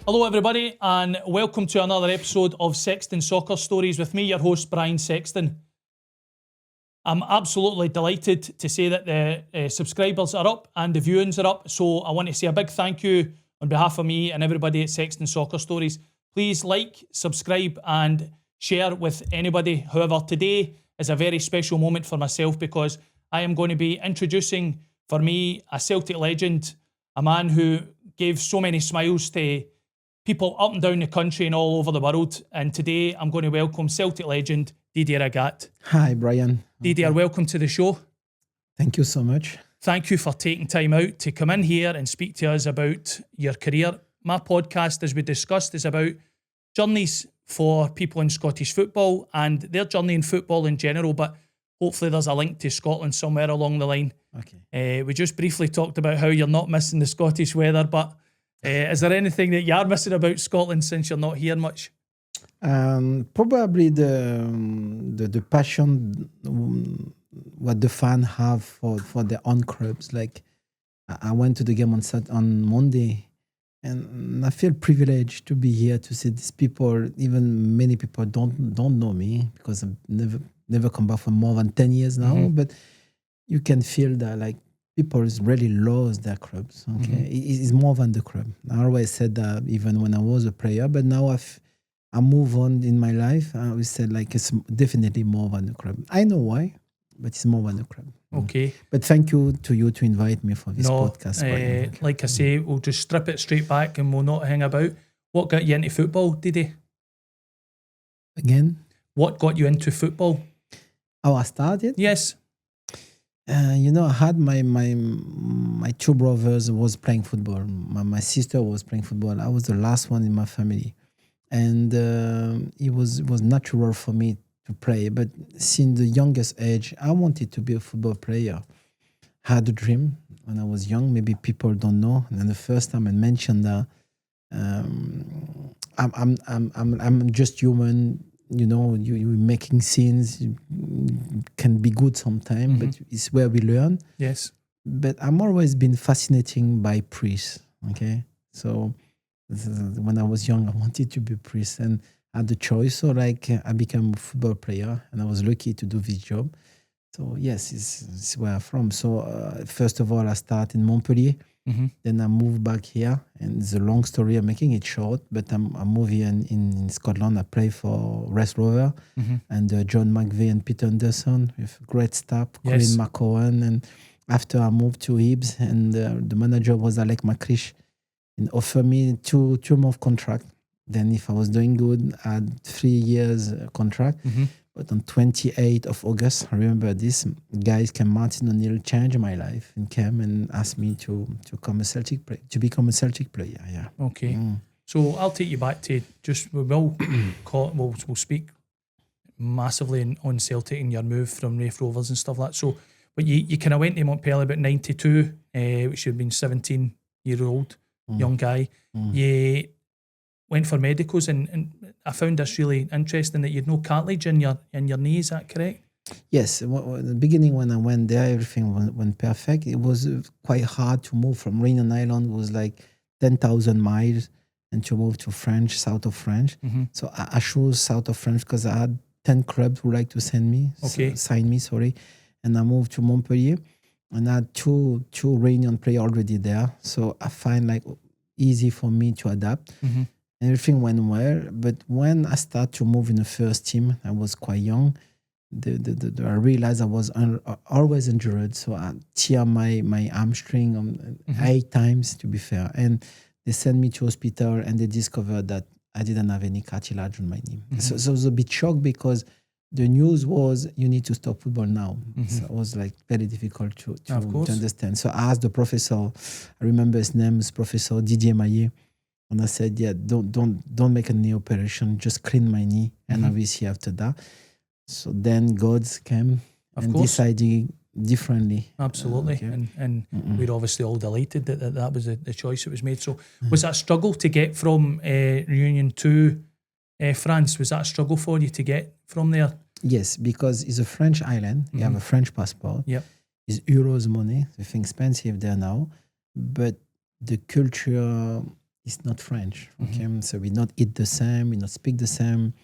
Hello everybody and welcome to another episode of Sexton Soccer Stories with me, your host Brian Sexton. I'm absolutely delighted to say that the subscribers are up and the viewings are up, so I want to say a big thank you on behalf of me and everybody at Sexton Soccer Stories. Please like, subscribe and share with anybody. However, today is a very special moment for myself because I am going to be introducing, for me, a Celtic legend, a man who gave so many smiles to people up and down the country and all over the world. And today I'm going to welcome Celtic legend Didier Agathe. Hi, Brian. Didier, welcome to the show. Thank you so much. Thank you for taking time out to come in here and speak to us about your career. My podcast, as we discussed, is about journeys for people in Scottish football and their journey in football in general, but hopefully there's a link to Scotland somewhere along the line. Okay. We just briefly talked about how you're not missing the Scottish weather, but is there anything that you're missing about Scotland since you're not here much? Probably the passion what the fans have for their own clubs. Like I went to the game on Monday, and I feel privileged to be here to see these people. Even many people don't know me because I've never come back for more than 10 years now. Mm-hmm. But you can feel that like people really lost their clubs. Okay, Mm-hmm. It's more than the club. I always said that even when I was a player, but now I move on in my life. I always said like it's definitely more than the club. I know why, but it's more than the club. Okay. But thank you to invite me for this podcast. Brian. Like I say, we'll just strip it straight back and we'll not hang about. What got you into football, Didi? Again? What got you into football? How I started? Yes. I had my two brothers was playing football. My sister was playing football. I was the last one in my family. And it was natural for me to play. But since the youngest age, I wanted to be a football player. I had a dream when I was young. Maybe people don't know. And the first time I mentioned that I'm just human. You know, you making scenes can be good sometimes, but it's where we learn. Yes. But I'm always been fascinating by priests. Okay, so when I was young, I wanted to be a priest and I had the choice. So like I became a football player and I was lucky to do this job. So yes, it's where I'm from. So first of all, I started in Montpellier. Mm-hmm. Then I moved back here, and it's a long story. I'm making it short, but I moved here in Scotland. I play for West Rover and John McVeigh and Peter Anderson with great staff, Yes. Colin McCowan. And after I moved to Hibs, and the manager was Alec McCrish, and offered me two month contract. Then if I was doing good, I had 3 years contract. Mm-hmm. But on 28th of August, I remember this, guys came, Martin O'Neill changed my life and came and asked me to become a Celtic player. Yeah. Okay. So I'll take you back to just, we'll speak massively on Celtic and your move from Raith Rovers and stuff like that. So, but you kind of went to Montpellier about 92, which you'd been 17-year-old young guy. You went for medicals and I found this really interesting that you had no cartilage in your knee. Is that correct? Yes. In the beginning when I went there, everything went perfect. It was quite hard to move from Reunion Island. It was like 10,000 miles and to move to France, south of France. Mm-hmm. So I chose south of France because I had 10 clubs who like to sign me. And I moved to Montpellier and I had two Reunion players already there. So I find like easy for me to adapt. Mm-hmm. Everything went well, but when I started to move in the first team, I was quite young. I realized I was always injured, so I tear my hamstring 8 times, to be fair. And they sent me to hospital, and they discovered that I didn't have any cartilage on my knee. So I was a bit shocked because the news was you need to stop football now. So it was like very difficult to understand. So I asked the professor. I remember his name is Professor Didier Agathe. And I said, yeah, don't make a knee operation, just clean my knee. And obviously after that, so then God came decided differently. Absolutely. And we're obviously all delighted that was the choice that was made. So was that a struggle to get from Reunion to France? Was that a struggle for you to get from there? Yes, because it's a French island. You have a French passport. Yep. It's euros money. It's expensive there now. But the culture it's not French. Okay, so we not eat the same, we not speak the same.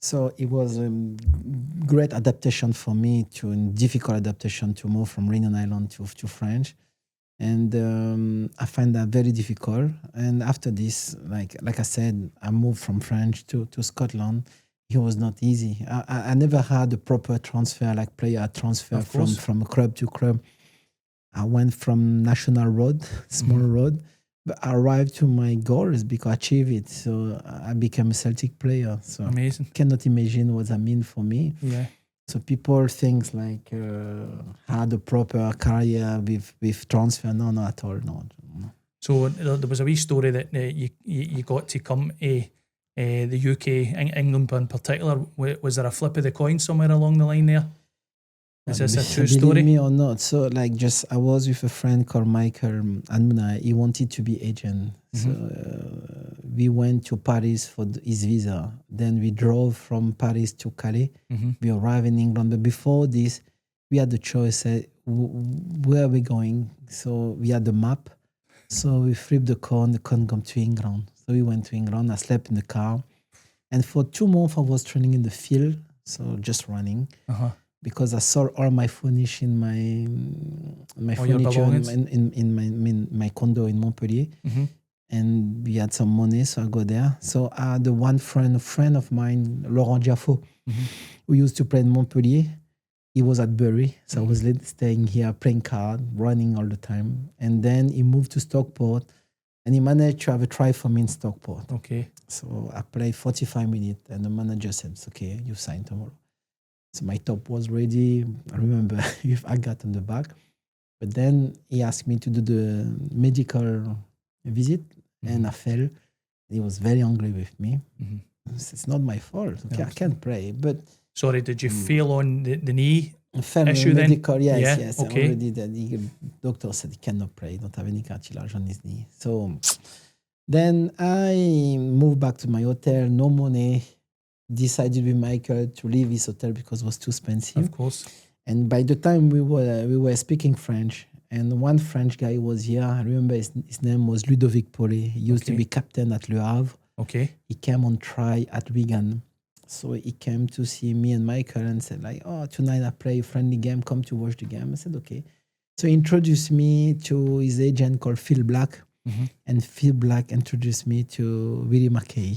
So it was a great adaptation for me, difficult adaptation to move from Réunion Island to French. And I find that very difficult. And after this, like I said, I moved from French to Scotland. It was not easy. I never had a proper transfer, like player transfer from club to club. I went from national road, small road, but I arrived to my goals because I achieved it. So I became a Celtic player. So amazing. Cannot imagine what that means for me. Yeah. So people think like had a proper career with transfer. No, not at all. No. So there was a wee story that you got to come to the UK, England in particular. Was there a flip of the coin somewhere along the line there? Is this a true story? Believe me or not. So I was with a friend called Michael Anmuna. He wanted to be agent. So we went to Paris for his visa. Then we drove from Paris to Calais. We arrived in England. But before this, we had the choice, where are we going? So we had the map. So we flipped the coin come to England. So we went to England. I slept in the car. And for 2 months, I was training in the field. So just running. Because I saw all my furnish in my furniture in my condo in Montpellier. And we had some money, so I go there. So the one friend of mine, Laurent Jaffo, who used to play in Montpellier, he was at Bury. So I was staying here, playing card, running all the time. And then he moved to Stockport, and he managed to have a try for me in Stockport. Okay. So I played 45 minutes, and the manager said, "It's okay, you sign tomorrow." So my top was ready. I remember with Agathe on the back. But then he asked me to do the medical visit, and I fell. He was very angry with me. It's not my fault. Okay, I can't play. But sorry, did you fail on the knee issue medical, then? Yes. Okay. Already the doctor said he cannot play. He don't have any cartilage on his knee. So then I moved back to my hotel. No money. Decided with Michael to leave his hotel because it was too expensive. Of course. And by the time we were speaking French, and one French guy was here. I remember his name was Ludovic Paulet. He used to be captain at Le Havre. Okay. He came on try at Wigan. So he came to see me and Michael and said like, "Oh, tonight I play a friendly game. Come to watch the game." I said, "Okay." So he introduced me to his agent called Phil Black. And Phil Black introduced me to Willie Mackay.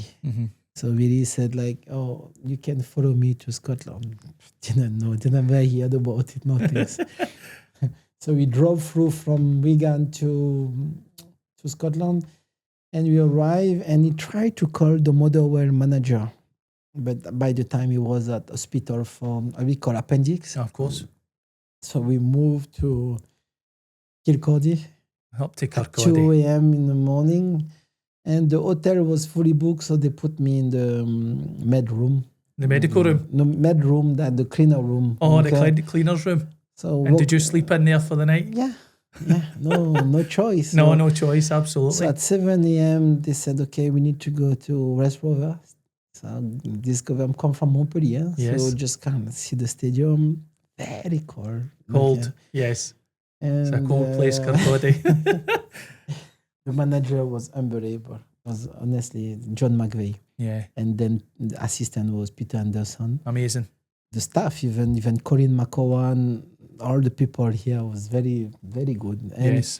So Willie said like, "Oh, you can follow me to Scotland." Didn't ever heard about it, nothing. So we drove through from Wigan to Scotland, and we arrived, and he tried to call the Motherwell manager. But by the time he was at hospital for what we call appendix. Of course. So we moved to Kirkcaldy. Up to Kirkcaldy. 2 a.m. in the morning. And the hotel was fully booked, so they put me in the med room. The medical room? No, med room, the cleaner room. Oh, okay. The cleaner's room. So and did you sleep in there for the night? Yeah. No choice. No choice, absolutely. So at 7 a.m., they said, "Okay, we need to go to West Rover." So I come from Montpellier, so just kind of see the stadium. Very cold. Cold, yes. And, it's a cold place, Kirkcaldy. The manager was unbelievable. It was honestly John McVeigh. Yeah. And then the assistant was Peter Anderson. Amazing. The staff, even Colin McCowan, all the people here was very, very good. And yes.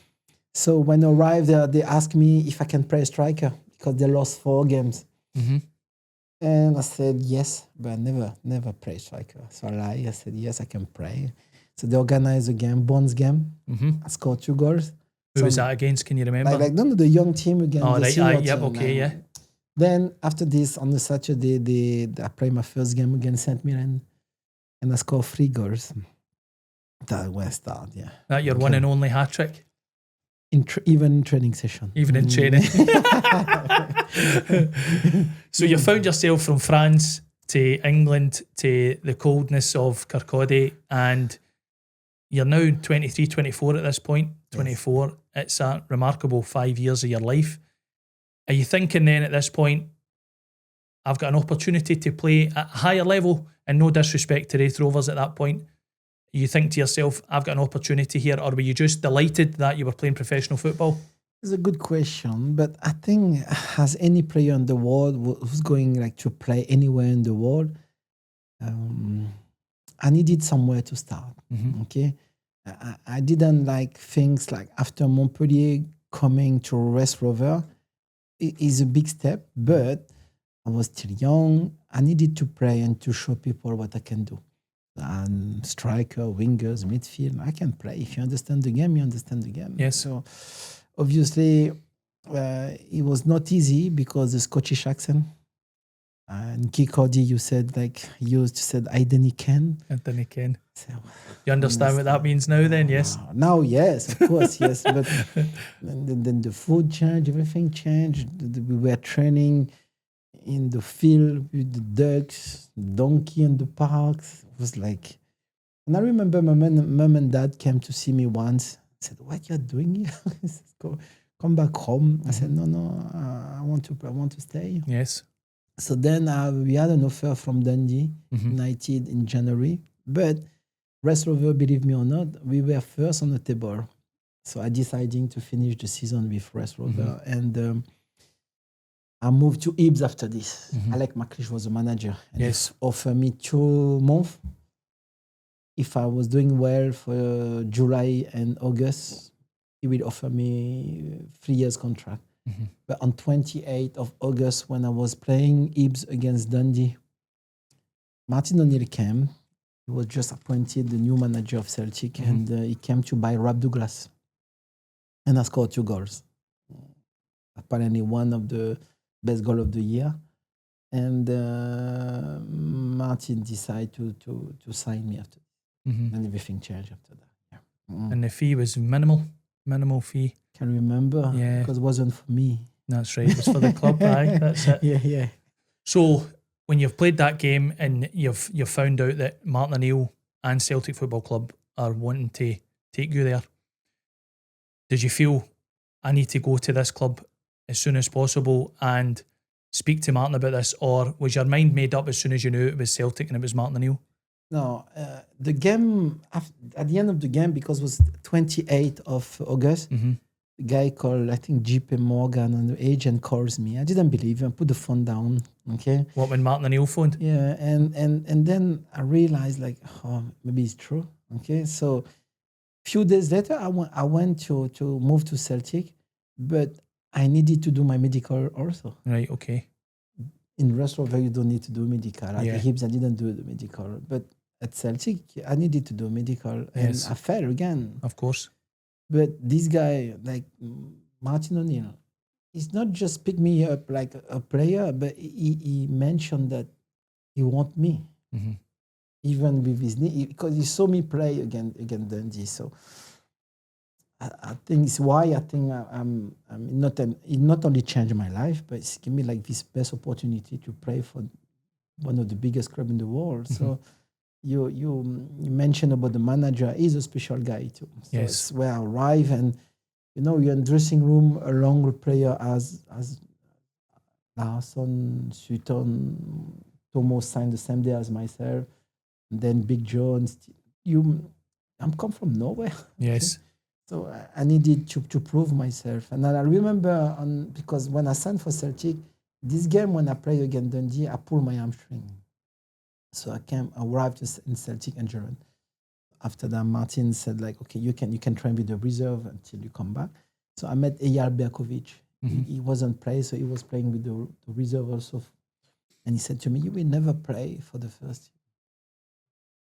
So when I arrived there, they asked me if I can play striker because they lost 4 games. And I said yes, but I never played striker. So I said yes, I can play. So they organized a game, Bonds game. I scored 2 goals. Who was that against? Can you remember? The young team against the senior team. Okay, yeah. Then after this, on the Saturday, I played my first game against St. Mirren, and I scored 3 goals. That was start, yeah. That your one and only hat trick? Even in training session. Even in training. So you found yourself from France to England to the coldness of Kirkcaldy, and you're now 23, 24 at this point. 24. Yes. It's a remarkable 5 years of your life. Are you thinking then at this point, I've got an opportunity to play at a higher level, and no disrespect to Wraith Rovers at that point? You think to yourself, I've got an opportunity here, or were you just delighted that you were playing professional football? It's a good question, but I think as any player in the world who's going like to play anywhere in the world, um, I needed somewhere to start. Okay, I didn't like things like after Montpellier coming to West Rover is a big step, but I was still young. I needed to play and to show people what I can do. And striker, wingers, midfield, I can play. If you understand the game, you understand the game. Yes. So obviously, it was not easy because the Scottish accent. And Kikodi, you said used said I didn't can. Anthony Ken. So, You understand what that means now then, yes? now, yes, of course, yes. But then the food changed, everything changed. We were training in the field with the ducks, donkey in the parks. It was like, and I remember my mom and dad came to see me once. Said, "What you're doing here? I said, come back home." I said, "No, I want to stay." Yes. So then we had an offer from Dundee United in January, but West Rover, believe me or not, we were first on the table. So I decided to finish the season with West Rover, and I moved to Ibs after this. Alec McLeish was the manager, and Yes. he offered me 2 months. If I was doing well for July and August, he will offer me 3 years contract. But on 28th of August, when I was playing Ibs against Dundee, Martin O'Neill came. He was just appointed the new manager of Celtic, and he came to buy Rob Douglas. And I scored 2 goals. Apparently one of the best goal of the year. And Martin decided to sign me after. And everything changed after that. Yeah. And the fee was minimal fee. Can remember? Yeah. Because it wasn't for me. That's right, it was for the club, aye, that's it. Yeah. So when you've played that game and you've found out that Martin O'Neill and Celtic Football Club are wanting to take you there, did you feel, I need to go to this club as soon as possible and speak to Martin about this, or was your mind made up as soon as you knew it was Celtic and it was Martin O'Neill? No, the game, at the end of the game, because it was 28th of August, the guy called, I think, JP Morgan, and the agent calls me. I didn't believe him. I put the phone down, okay? What, when Martin O'Neill phoned? Yeah, and then I realized, like, oh, maybe it's true, okay? So a few days later, I went to move to Celtic, but I needed to do my medical also. Right, okay. In West Rover, you don't need to do medical. At the Hibs, I didn't do the medical. But at Celtic, I needed to do medical. And I fell again. Of course. But this guy, like Martin O'Neill, he's not just picked me up like a player, but he mentioned that he want me. Even with his knee, because he saw me play against Dundee. So I think it's why I think I'm not it not only changed my life, but it's given me like this best opportunity to play for one of the biggest clubs in the world. So you mentioned about the manager. He's a special guy too. So Yes. it's where I arrive, and you're in dressing room along with player as Larson, Sutton, Tomo signed the same day as myself, and then Big Jones. I'm come from nowhere. Yes. So I needed to prove myself. And I remember, because when I signed for Celtic, this game when I played against Dundee, I pulled my hamstring. So I arrived in Celtic injured. After that, Martin said, like, okay, you can train with the reserve until you come back. So I met Eyal Berkovic. He wasn't playing, so he was playing with the reserve also. And he said to me, you will never play for the first team.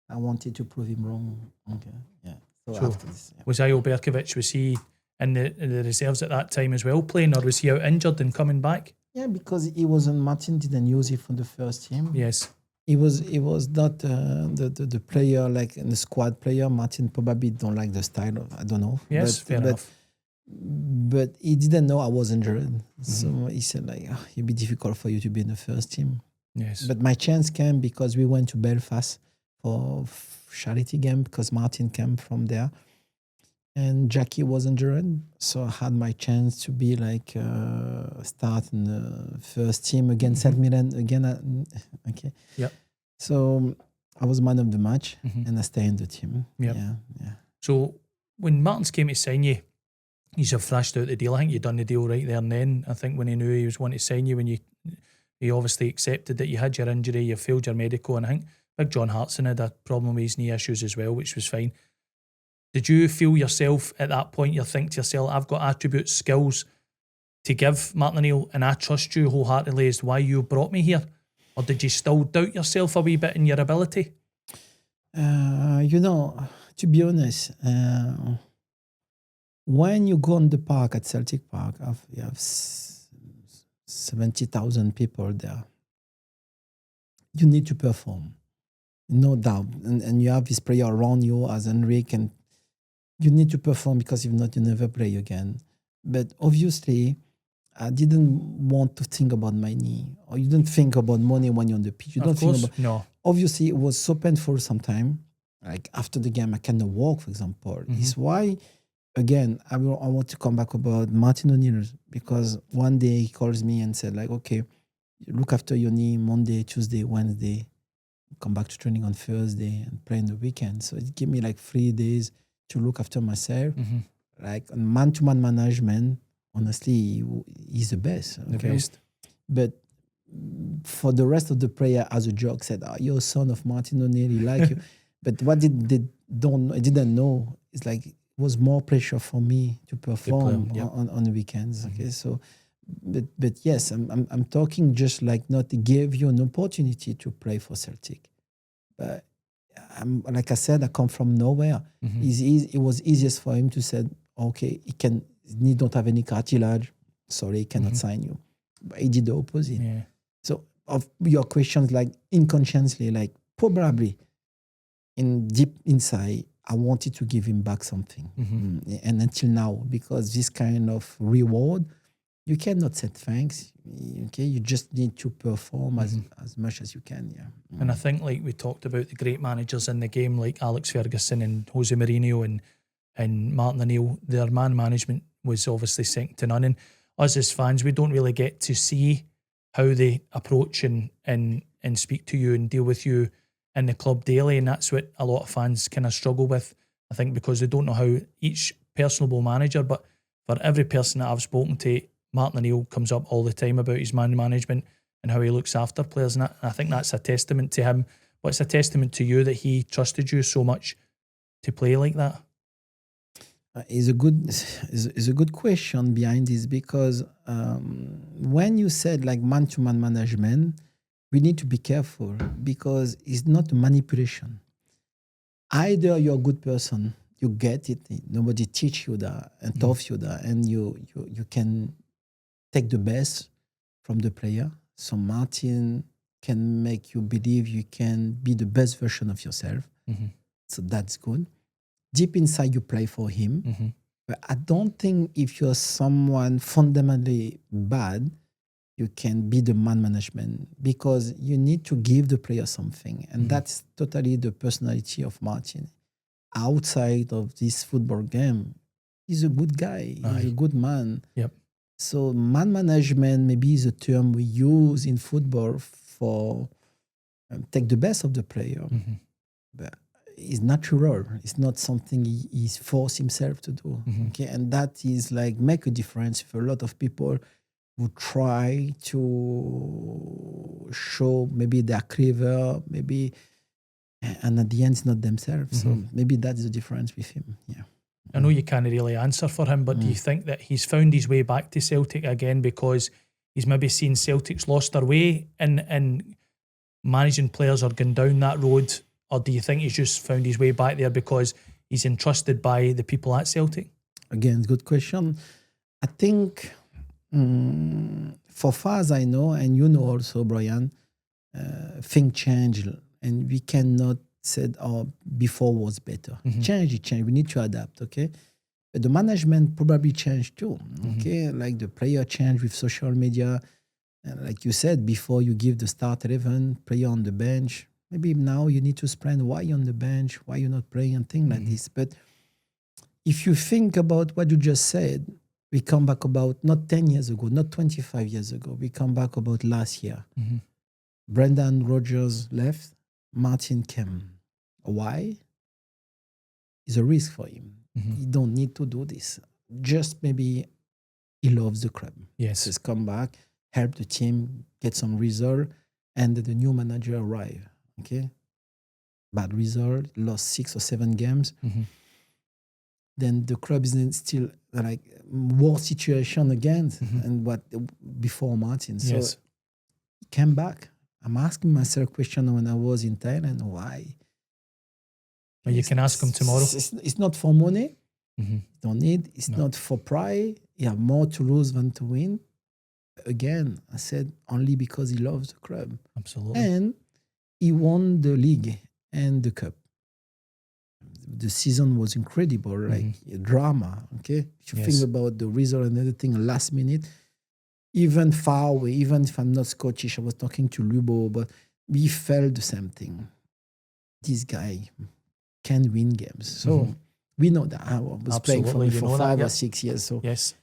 I wanted to prove him wrong. Okay, yeah. So after this, was Eyal Berkovic, was he in the reserves at that time as well playing, or was he out injured and coming back? Yeah, because he wasn't. Martin didn't use it for the first team. Yes. He was not the player like in the squad player. Martin probably don't like the style of, I don't know. Yes, fair enough. But he didn't know I was injured. So he said like, it'd be difficult for you to be in the first team. Yes. But my chance came because we went to Belfast for charity game because Martin came from there. And Jackie was injured. So I had my chance to be like start in the first team against St. Mirren again. Okay. Yeah. So I was man of the match and I stayed in the team. Yep. Yeah. So when Martins came to sign you, you have thrashed out the deal. I think you done the deal right there and then. I think when he knew he was wanting to sign you, when he obviously accepted that you had your injury, you failed your medical, and I think Big John Hartson had a problem with his knee issues as well, which was fine. Did you feel yourself at that point, you think to yourself, I've got attributes, skills to give Martin O'Neill, and I trust you wholeheartedly as to why you brought me here? Or did you still doubt yourself a wee bit in your ability? To be honest, when you go on the park at Celtic Park, you have 70,000 people there. You need to perform, no doubt. And you have this player around you as Enrique, and you need to perform, because if not, you never play again. But obviously, I didn't want to think about my knee, or you don't think about money when you're on the pitch. You don't think about. No. Obviously, it was so painful sometimes. Like after the game, I cannot walk, for example. It's why, again, I want to come back about Martin O'Neill, because one day he calls me and said, like, okay, look after your knee Monday, Tuesday, Wednesday, come back to training on Thursday and play on the weekend. So it gave me like 3 days to look after myself. Like man-to-man management, honestly, he's the best. Okay? The best. But for the rest of the player, as a joke, said, you're a son of Martin O'Neill, he like you. But what I didn't know is like, it was more pressure for me to perform on the weekends. Okay, so, but yes, I'm talking just like not to give you an opportunity to play for Celtic. But like I said, I come from nowhere. It was easiest for him to say, okay, he don't have any cartilage, sorry, he cannot sign you. But he did the opposite. Yeah. So of your questions, like inconsciously, like probably in deep inside, I wanted to give him back something. And until now, because this kind of reward, you cannot say thanks. Okay, you just need to perform as much as you can. Yeah. And I think, like we talked about, the great managers in the game, like Alex Ferguson and Jose Mourinho and Martin O'Neill, their man management was obviously second to none. And us as fans, we don't really get to see how they approach and speak to you and deal with you in the club daily, and that's what a lot of fans kind of struggle with, I think, because they don't know how each person will manage. But for every person that I've spoken to, Martin O'Neill comes up all the time about his man management and how he looks after players, and I think that's a testament to him, but it's a testament to you that he trusted you so much to play like that. Is a good question behind this, because when you said like man-to-man management, we need to be careful, because it's not manipulation. Either you're a good person, you get it, nobody teach you that and taught you that, and you can take the best from the player. So Martin can make you believe you can be the best version of yourself. So that's good. Deep inside, you play for him. But I don't think if you're someone fundamentally bad, you can be the man management, because you need to give the player something. And that's totally the personality of Martin. Outside of this football game, he's a good guy. He's a good man. Yep. So man management maybe is a term we use in football for take the best of the player. But it's natural. It's not something he's forced himself to do. Okay, and that is like make a difference for a lot of people who try to show maybe they're clever, maybe, and at the end it's not themselves. So maybe that's the difference with him. Yeah. I know you can't really answer for him, but do you think that he's found his way back to Celtic again because he's maybe seen Celtic's lost their way in managing players or going down that road? Or do you think he's just found his way back there because he's entrusted by the people at Celtic? Again, good question. I think, for far as I know, and you know also, Brian, things change, and we cannot say, before was better. Change. We need to adapt, okay? But the management probably changed too, okay? Like the player changed with social media. And like you said, before you give the start 11, player on the bench, maybe now you need to explain why you're on the bench, why you're not playing, and things like this. But if you think about what you just said, we come back about not 10 years ago, not 25 years ago. We come back about last year. Brendan Rodgers left, Martin came. Why? It's a risk for him. He don't need to do this. just maybe he loves the club. Yes. Just come back, help the team get some result, and the new manager arrive. Okay, bad result, lost 6 or 7 games. Then the club is in still like war situation again, and what before Martin. So Yes. he came back. I'm asking myself a question when I was in Thailand: why? Well, you can ask him tomorrow. It's not for money. Don't need. It's not for pride. You have more to lose than to win. Again, I said only because he loves the club. Absolutely. And he won the league and the cup. The season was incredible, like a drama. Okay, if you think about the result and everything, last minute, even far away, even if I'm not Scottish, I was talking to Lubo, but we felt the same thing. This guy can win games. So we know that. I was playing for 5 or 6 years. So yes.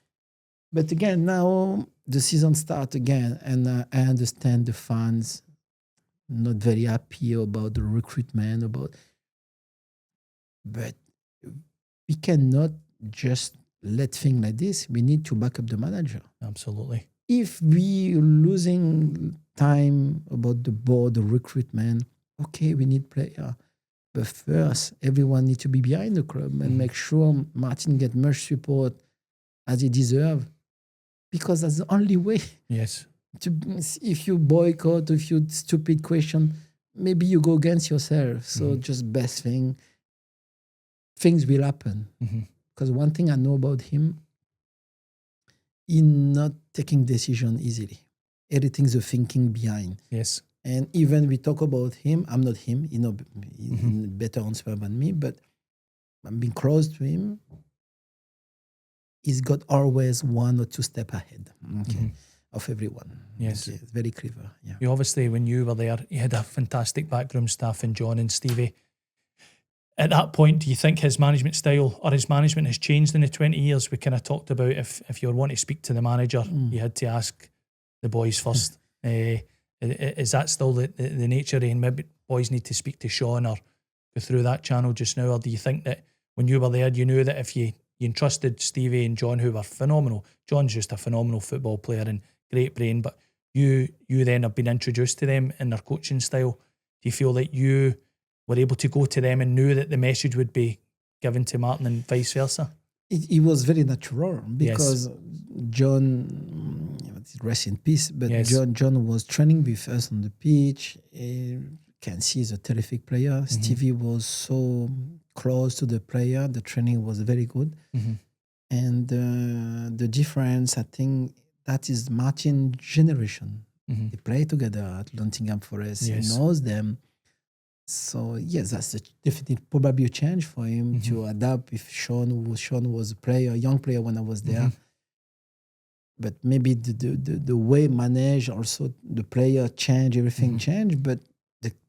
But again, now the season starts again, and I understand the fans not very happy about the recruitment, but we cannot just let things like this. We need to back up the manager. Absolutely. If we losing time about the board, the recruitment, okay, we need player. But first, everyone needs to be behind the club and make sure Martin get much support as he deserves. Because that's the only way. Yes. If you boycott, if you stupid question, maybe you go against yourself. So just best thing, things will happen. Because one thing I know about him, he's not taking decision easily. Everything's a thinking behind. Yes. And even we talk about him, I'm not him, he's better answer than me, but I'm being close to him. He's got always 1 or 2 steps ahead of everyone. Yes. Okay. It's very clever. Yeah. You obviously, when you were there, you had a fantastic backroom staff in John and Stevie. At that point, do you think his management style or his management has changed in the 20 years? We kind of talked about if you were wanting to speak to the manager, you had to ask the boys first. Is that still the nature? And maybe boys need to speak to Sean or go through that channel just now? Or do you think that when you were there, you knew that if you entrusted Stevie and John, who were phenomenal. John's just a phenomenal football player and great brain, but you then have been introduced to them in their coaching style. Do you feel that you were able to go to them and knew that the message would be given to Martin and vice versa? It was very natural because John, rest in peace, but John was training with us on the pitch. Can see he's a terrific player. Stevie was so close to the player. The training was very good. And the difference, I think, that is Martin generation. They play together at Nottingham Forest. He knows them. So, yes, that's definitely probably a change for him to adapt with Sean. Sean was a young player when I was there. But maybe the way manage also the player change, everything change. But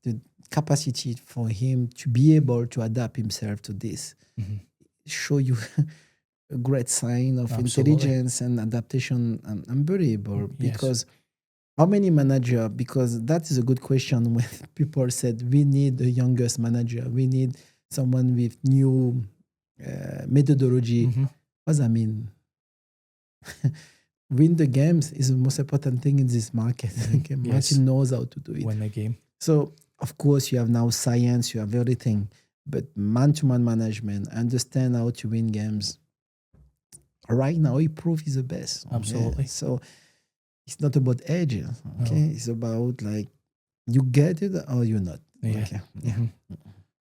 the capacity for him to be able to adapt himself to this show you a great sign of intelligence and adaptation and unbelievable. Because how many manager? Because that is a good question when people said we need the youngest manager, we need someone with new methodology. What does that mean? Win the games is the most important thing in this market. Okay? Martin knows how to do it. Win the game. So, of course, you have now science, you have everything, but man-to-man management, understand how to win games. Right now, he proved he's the best. Okay? Absolutely. So, it's not about age, okay? No. It's about, like, you get it or you're not. Okay.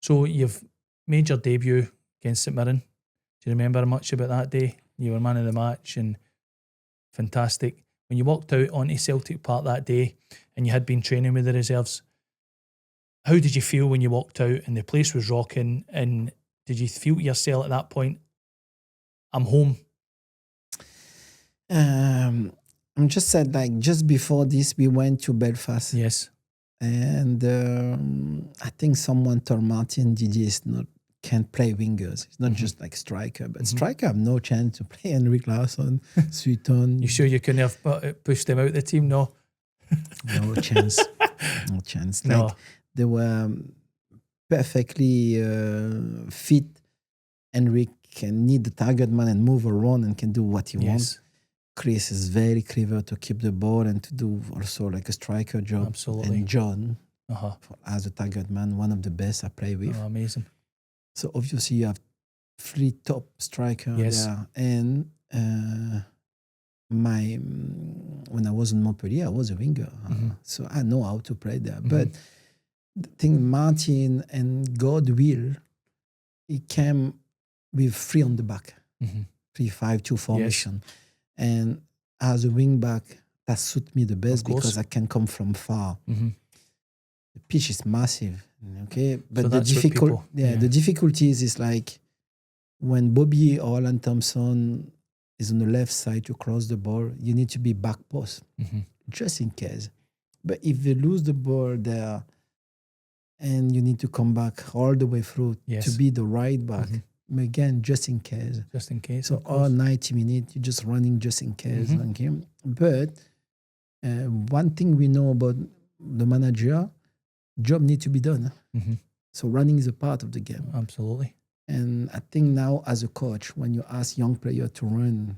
So, you've made your debut against St Mirren. Do you remember much about that day? You were man of the match and fantastic. When you walked out onto Celtic Park that day and you had been training with the reserves, how did you feel when you walked out and the place was rocking? And did you feel to yourself at that point, I'm home? I'm just said, like, just before this, we went to Belfast. Yes. And I think someone told Martin Didier can't play wingers. It's not just like striker, but striker have no chance to play Henrik Larsson, Sutton. You sure you couldn't have pushed them out the team? No. No chance. No chance. No. Like, they were perfectly fit. Henrik can need the target man and move around and can do what he wants. Yes, Chris is very clever to keep the ball and to do also like a striker job. absolutely. And John, Uh-huh. as a target man, one of the best I play with. Oh, amazing. So obviously you have 3 top strikers Yes. there. And when I was in Montpellier, I was a winger. So I know how to play there. But the thing, Martin and God will, he came with 3 on the back, 3-5-2 formation. Yes. And as a wing back, that suits me the best Of course. because I can come from far. The pitch is massive, okay? But So the that's what people- the difficulties is like when Bobby or Alan Thompson is on the left side to cross the ball, you need to be back post, just in case. But if they lose the ball there and you need to come back all the way through Yes. to be the right back, again, just in case. Just in case. So of course. all 90 minutes, you're just running just in case. Okay? But one thing we know about the manager, job needs to be done. So running is a part of the game. Absolutely. And I think now as a coach, when you ask young players to run,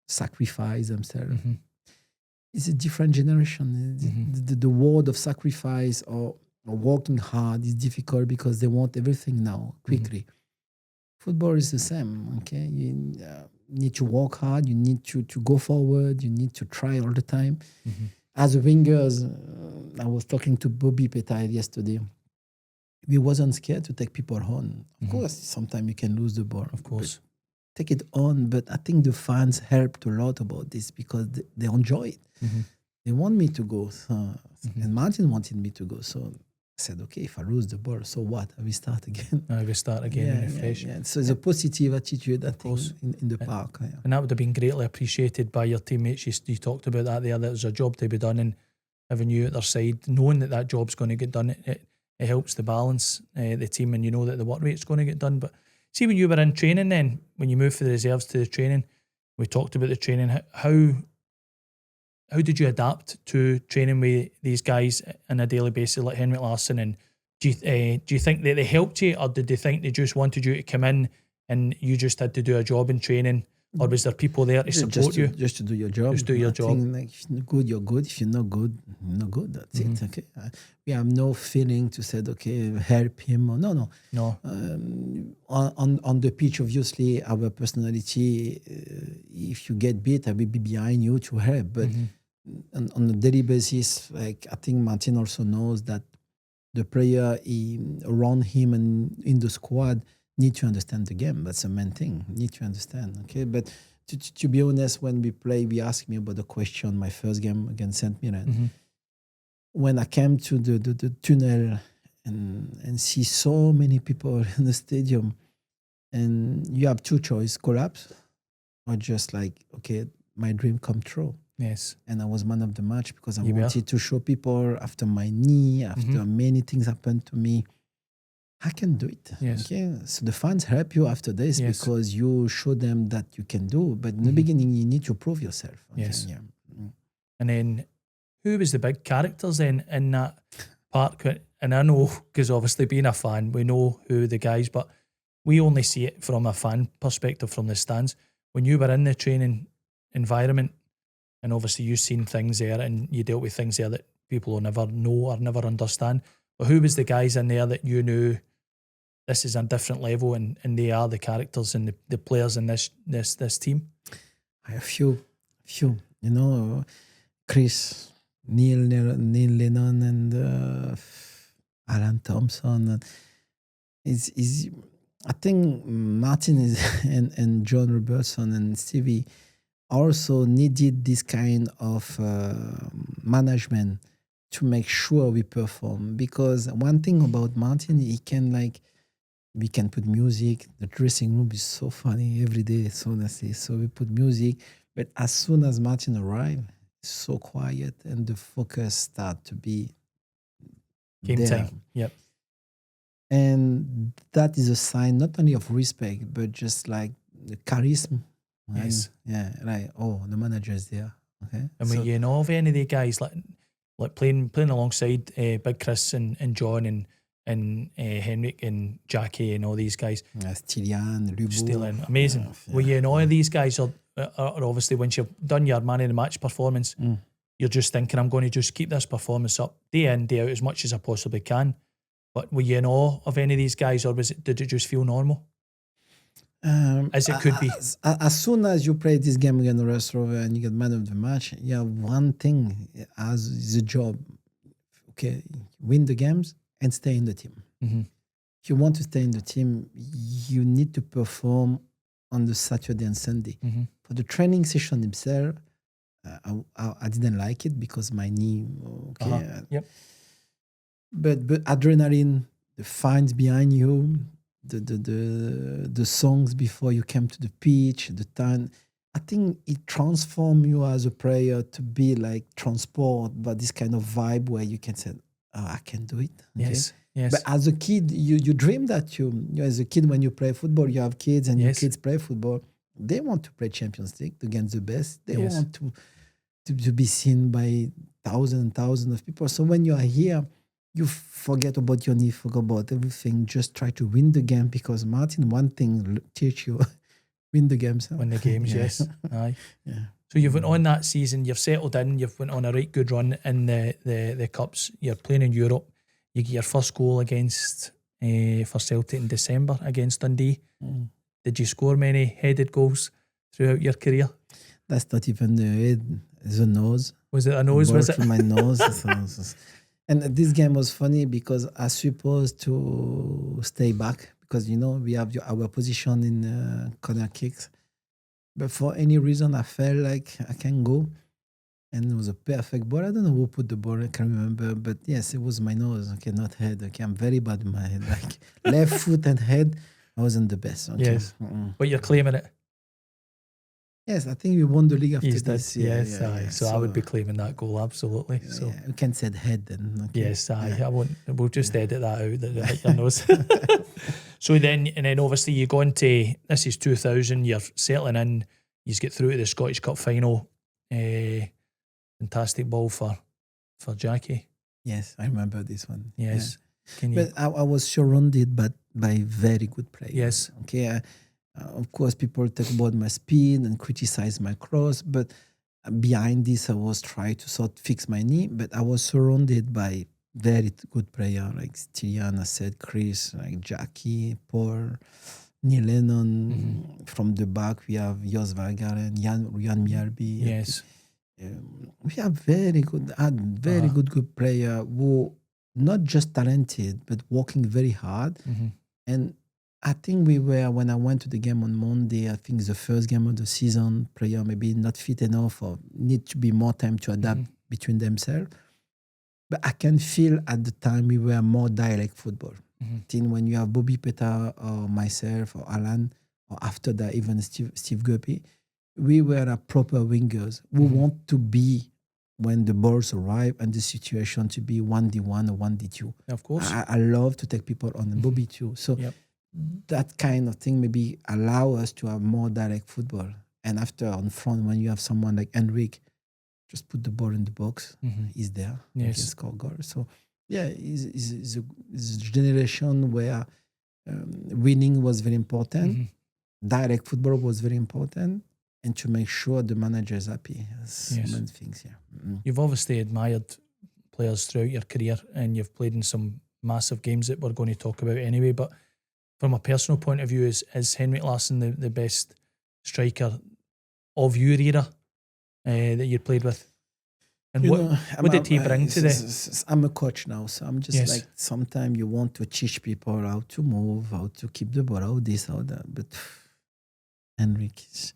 sacrifice themselves, it's a different generation. The word of sacrifice or working hard is difficult because they want everything now, quickly. Football is the same, okay? You need to work hard, you need to go forward, you need to try all the time. As a wingers, I was talking to Bobby Petai yesterday. We wasn't scared to take people on. Of course, sometimes you can lose the ball. Of course. Take it on, but I think the fans helped a lot about this because they enjoy it. They want me to go. And Martin wanted me to go. So I said, okay, if I lose the ball, so what? I will start again. I will start again and refresh. So it's a positive attitude, I think, course. in the park. Yeah. And that would have been greatly appreciated by your teammates. You talked about that there, that there's a job to be done, and having you at their side, knowing that job's going to get done, it helps to balance the team, and you know that the work rate's going to get done. But see, when you were in training then, when you moved from the reserves to the training, we talked about the training. How did you adapt to training with these guys on a daily basis, like Henrik Larsson? And do you think that they helped you, or did they think they just wanted you to come in and you just had to do a job in training? Or was there people there to support you? Just to do your job. Just do your job. Think, like, if you're good, you're good. If you're not good, you're not good. That's it. Okay. We have no feeling to say, okay, help him. Or no. On the pitch, obviously, our personality, if you get beat, I will be behind you to help. But on a daily basis, like, I think Martin also knows that the player around him and in the squad need to understand the game. That's the main thing. Need to understand. Okay, but to be honest, when we play, we asked me about the question. My first game against Saint Mirren, when I came to the tunnel and see so many people in the stadium, and you have 2 choices: collapse or just like, okay, my dream come true. Yes. And I was man of the match because I You wanted to show people after my knee, after many things happened to me, I can do it. Yes. Okay. So the fans help you after this Yes. because you show them that you can do. But in the beginning, you need to prove yourself. Okay? Yes. Yeah. And then, who was the big characters then in that park? And I know, because obviously being a fan, we know who the guys, but we only see it from a fan perspective from the stands. When you were in the training environment, and obviously you've seen things there and you dealt with things there that people will never know or never understand. But who was the guys in there that you knew this is a different level and they are the characters and the players in this team? I have few. You know, Chris, Neil Lennon, and Alan Thompson. And I think Martin and John Robertson and Stevie also needed this kind of management to make sure we perform. Because one thing about Martin, we can put music. The dressing room is so funny every day, so honestly. So we put music. But as soon as Martin arrived, it's so quiet and the focus start to be Game there. time. Yep. And that is a sign not only of respect, but just like the charisma. Right? Yes. Yeah, like, oh, the manager is there. Okay. And when you know of any of the guys like playing alongside Big Chris and John and Henrik and Jackie and all these guys. Stylian, Lubo. Stealing, amazing. Were you in awe of these guys, or obviously once you've done your man of the match performance, you're just thinking, I'm going to just keep this performance up day in, day out as much as I possibly can. But were you in awe of any of these guys, or did it just feel normal? As it could be. As soon as you play this game against the Rest Rover and you get man of the match, you have one thing as the job. Okay, win the games and stay in the team. If you want to stay in the team, you need to perform on the Saturday and Sunday. For the training session itself, I didn't like it because my knee. Okay, Yep. But adrenaline, the fines behind you, the songs before you came to the pitch, the time. I think it transforms you as a player to be like transport, but this kind of vibe where you can say, "Oh, I can do it." Okay? Yes. But as a kid, you dream that you as a kid when you play football, you have kids and your kids play football. They want to play Champions League against the best. They want to be seen by thousands and thousands of people. So when you are here, you forget about your knee, forget about everything. Just try to win the game because Martin, one thing teach you. Win the games. Win the games, yes. Aye. Yeah. So you've went on that season, you've settled in, you've went on a right good run in the Cups, you're playing in Europe, you get your first goal against for Celtic in December against Dundee. Did you score many headed goals throughout your career? That's not even the head, it's the nose. Was it a nose? Was it? My nose. And this game was funny because I supposed to stay back because, we have our position in corner kicks. But for any reason, I felt like I can go. And it was a perfect ball. I don't know who put the ball. I can't remember. But yes, it was my nose. Okay, not head. Okay, I'm very bad with my head. Like left foot and head, I wasn't the best. Okay? Yes. But you're claiming it. Yes, I think we won the league after this. Yes, aye. So I would be claiming that goal, absolutely. So we can say head then. Okay? Yes, aye. I won't. We'll just edit that out. That hit your nose. So then obviously you go into, this is 2000. You're settling in. You get through to the Scottish Cup final. Fantastic ball for Jackie. Yes, I remember this one. Yes. Yeah. But I was surrounded by very good players. Yes. Okay. Of course, people talk about my speed and criticize my cross, but behind this, I was trying to sort of fix my knee. But I was surrounded by very good players like Stylian, I said, Chris, like Jackie, Paul, Neil Lennon. From the back, we have Jos Vergaren, Jan Mjärby. Yes. We have very good player who not just talented, but working very hard. And I think when I went to the game on Monday, I think it's the first game of the season, player maybe not fit enough or need to be more time to adapt between themselves. But I can feel at the time we were more direct football. I think when you have Bobby Peta or myself or Alan, or after that even Steve Guppy, we were a proper wingers. We want to be, when the balls arrive and the situation, to be 1D1 or 1D2. Of course. I love to take people on the Bobby too. So that kind of thing maybe allow us to have more direct football. And after on front, when you have someone like Henrik, just put the ball in the box. He's there. He can score goals. So yeah, it's a generation where winning was very important. Direct football was very important. And to make sure the manager is happy. Many things, You've obviously admired players throughout your career and you've played in some massive games that we're going to talk about anyway. But from a personal point of view, is Henrik Larsson the best striker of your era that you played with? And what did he bring to the... I'm a coach now, so I'm just like, sometimes you want to teach people how to move, how to keep the ball, how this, how that. But Henrik is...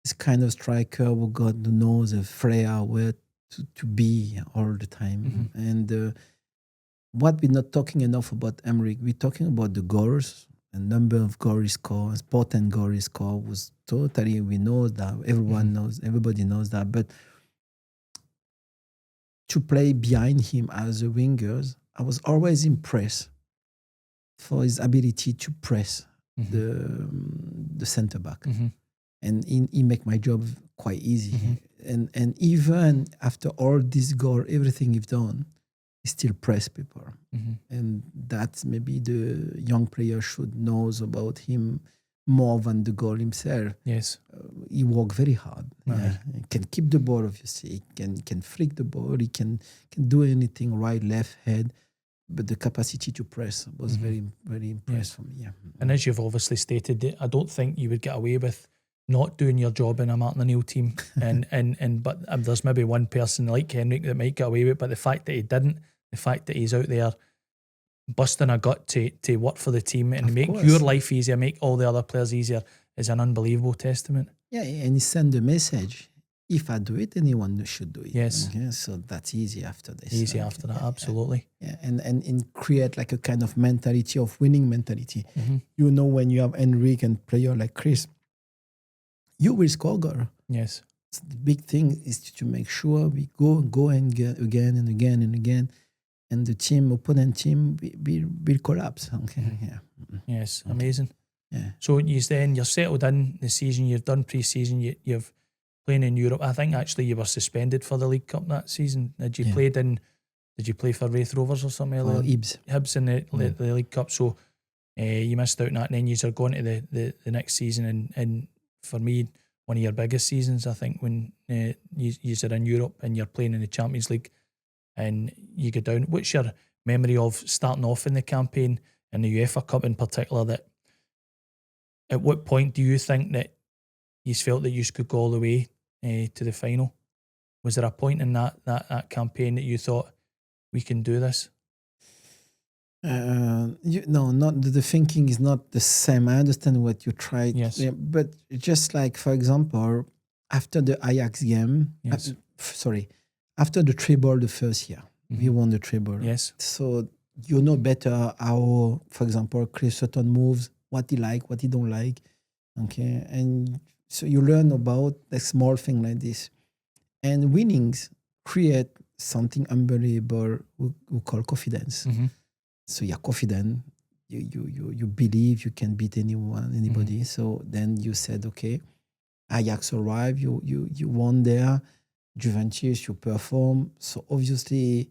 This kind of striker who God knows a flair where to be all the time. And what we're not talking enough about Henrik, we're talking about the goals, the number of goals he scored, important goals he scored was totally, we know that, everybody knows that. But to play behind him as a wingers, I was always impressed for his ability to press the center back, and he make my job quite easy. And even after all this goal, everything you've done, he still press people. And that maybe the young player should knows about him more than the goal himself. Yes. He work very hard. Aye. Yeah. He can keep the ball, obviously. He can flick the ball. He can do anything, right, left, head. But the capacity to press was very, very impressed for me. Yeah. And as you've obviously stated, I don't think you would get away with not doing your job in a Martin O'Neill team. But there's maybe one person like Henrik that might get away with it. But the fact that he didn't, the fact that he's out there busting a gut to work for the team and make your life easier, make all the other players easier, is an unbelievable testament. Yeah, and he sent the message. If I do it, anyone should do it. Yes. Okay? So that's easy after this. Easy after that, absolutely. Yeah. And create like a kind of mentality of winning mentality. You know, when you have Henrik and player like Chris, you will score goal. Yes. So the big thing is to make sure we go and get again and again and again, and the opponent team will collapse. Okay. Yeah. Yes. Amazing. Yeah. So you're settled in the season. You've done pre-season. You've playing in Europe. I think actually you were suspended for the League Cup that season. Did you play for Wraith Rovers or something? Or Hibs in the League Cup. So you missed out on that, and then you're going to the next season. And for me, one of your biggest seasons, I think, when you're in Europe and you're playing in the Champions League and you go down. What's your memory of starting off in the campaign in the UEFA Cup in particular? That at what point do you think that you felt that you could go all the way to the final? Was there a point in that campaign that you thought we can do this? Not the thinking is not the same. I understand what you tried. Yes. Yeah, but just like, for example, after the Ajax game, after the treble the first year, we won the treble. Yes. So you know better how, for example, Chris Sutton moves, what he like, what he don't like. Okay. And so you learn about a small thing like this. And winnings create something unbelievable we call confidence. So you're confident, you believe you can beat anybody. So then you said, okay, Ajax arrived, you won there, Juventus, you perform. So obviously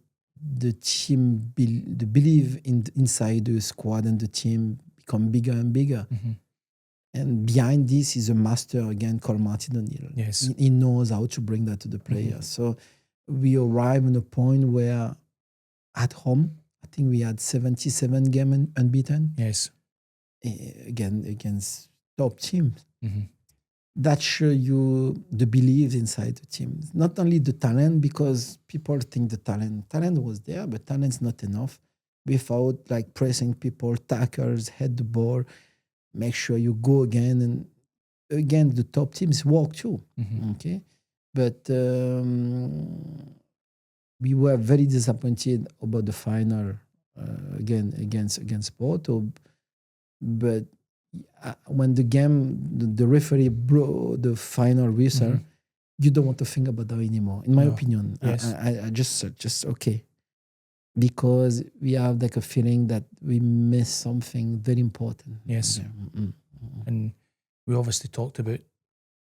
the team, the belief inside the squad and the team become bigger and bigger. And behind this is a master again called Martin O'Neill. Yes. He knows how to bring that to the players. So we arrive at a point where at home, I think we had 77 games unbeaten. Yes. Again, against top teams. That shows you the belief inside the team. Not only the talent, because people think the talent was there, but talent's not enough. Without like pressing people, tackles, head the ball, make sure you go again. And again, the top teams work too. Okay. But we were very disappointed about the final again against Porto. But when the game, the referee blew the final whistle, you don't want to think about that anymore. In my opinion, yes. I just okay, because we have like a feeling that we missed something very important. Yes, and we obviously talked about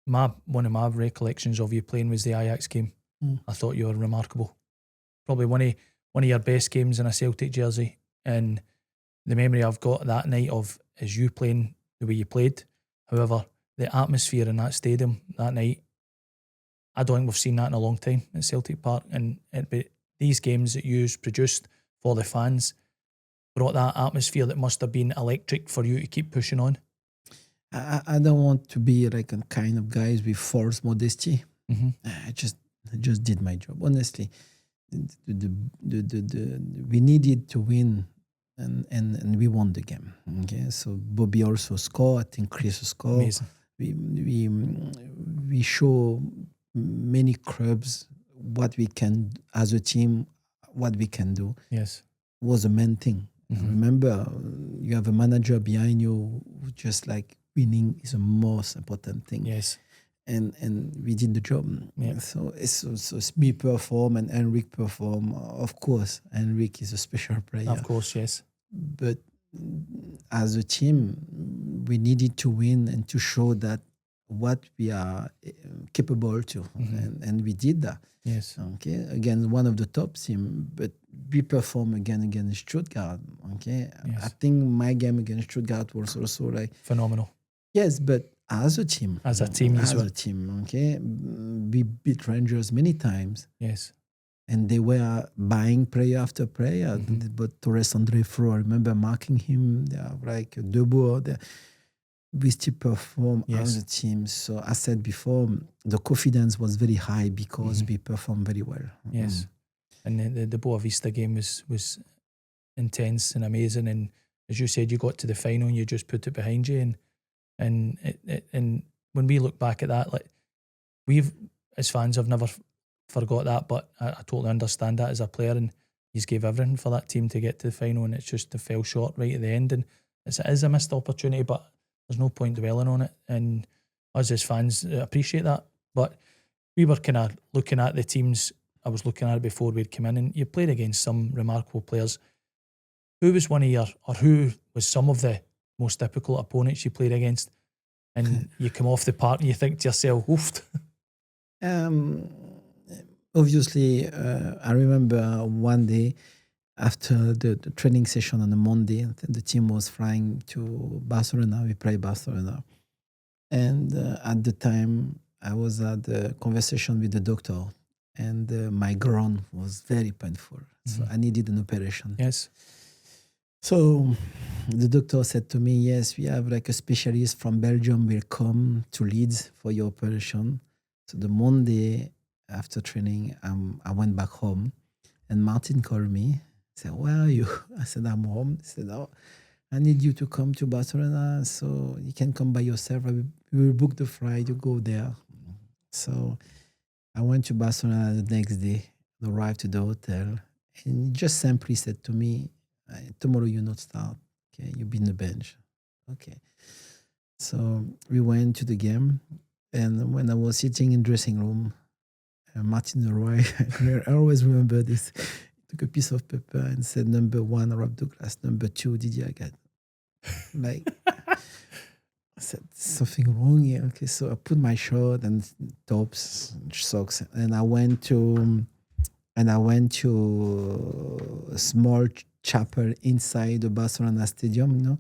one of my recollections of you playing was the Ajax game. I thought you were remarkable. Probably one of your best games in a Celtic jersey, and the memory I've got that night of is you playing the way you played. However, the atmosphere in that stadium that night, I don't think we've seen that in a long time at Celtic Park. And these games that you produced for the fans brought that atmosphere that must have been electric for you to keep pushing on. I don't want to be like a kind of guys with false modesty. I just did my job, honestly. We needed to win, and we won the game. Okay, so Bobby also scored. I think Chris scored. Amazing. We show many clubs what we can as a team, what we can do. Yes, was the main thing. Remember, you have a manager behind you who just like winning is the most important thing. Yes. And we did the job. Yeah. So it's me perform and Henrik perform. Of course, Henrik is a special player. Of course, yes. But as a team, we needed to win and to show that what we are capable to. And we did that. Yes. Okay. Again, one of the top team. But we perform again in Stuttgart. Okay, Yes. I think my game against Stuttgart was also like Phenomenal. yes, but as a team, As a team, okay, we beat Rangers many times. Yes. And they were buying player after player. But Torres Andre Fro, I remember marking him. They are like Deboer. We still perform as a team. So I said before, the confidence was very high because we performed very well. Yes. And the Boa Vista game was intense and amazing. And as you said, you got to the final and you just put it behind you. And when we look back at that, like we've as fans have never forgot that, but I totally understand that as a player, and he's gave everything for that team to get to the final, and it's just they fell short right at the end, and it is a missed opportunity, but there's no point dwelling on it, and us as fans appreciate that. But we were kind of looking at the teams. I was looking at it before we'd come in, and you played against some remarkable players. Who was one of your, or who was some of the most difficult opponents you played against? And you come off the park and you think to yourself, oofed. Obviously, I remember one day after the training session on a Monday, the team was flying to Barcelona. We played Barcelona. And at the time, I was at the conversation with the doctor, and my groin was very painful. So I needed an operation. Yes. So the doctor said to me, yes, we have like a specialist from Belgium will come to Leeds for your operation. So the Monday after training, I went back home, and Martin called me, said, where are you? I said, I'm home. He said, oh, I need you to come to Barcelona, so you can come by yourself. We will book the flight, you go there. So I went to Barcelona the next day, arrived to the hotel, and he just simply said to me, tomorrow you not start. Okay, you be in the bench. Okay. So we went to the game, and when I was sitting in dressing room, Martin arrived. I always remember this. He took a piece of paper and said, number 1, Rob Douglas, number 2, Didier Agathe. Like, I said, something wrong here. Okay, so I put my shirt and tops, socks, and I went to a small chapel inside the Barcelona stadium. You know,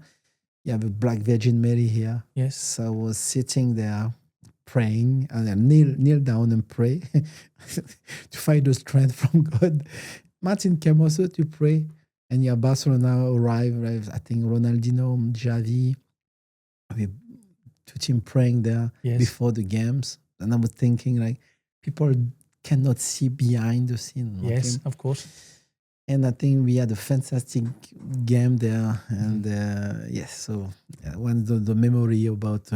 you have a Black Virgin Mary here. Yes. So I was sitting there praying, and I kneel down and pray to find the strength from God. Martin came also to pray, and yeah, Barcelona arrived. I think Ronaldinho, Xavi, we two team praying there before the games, and I was thinking like people cannot see behind the scene. Okay? Yes, of course. And I think we had a fantastic game there, and so one the memory about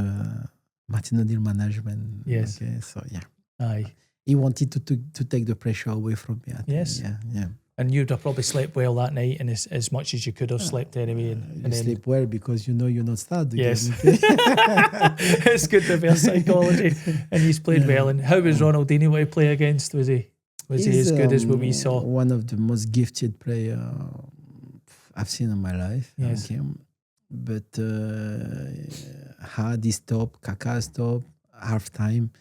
Martin O'Neill management. Yes. Okay, so yeah. Aye. He wanted to take the pressure away from me. I think. Yes. Yeah. And you'd have probably slept well that night, and as much as you could have slept anyway. And you sleep well because you know you're not start the yes. game. Okay? It's good to be a psychology. And he's played well. And how was Ronaldinho to play against? Was he as good as what we saw? One of the most gifted players I've seen in my life. Yes. Okay. But Hardy stopped, Kaká stopped, half time.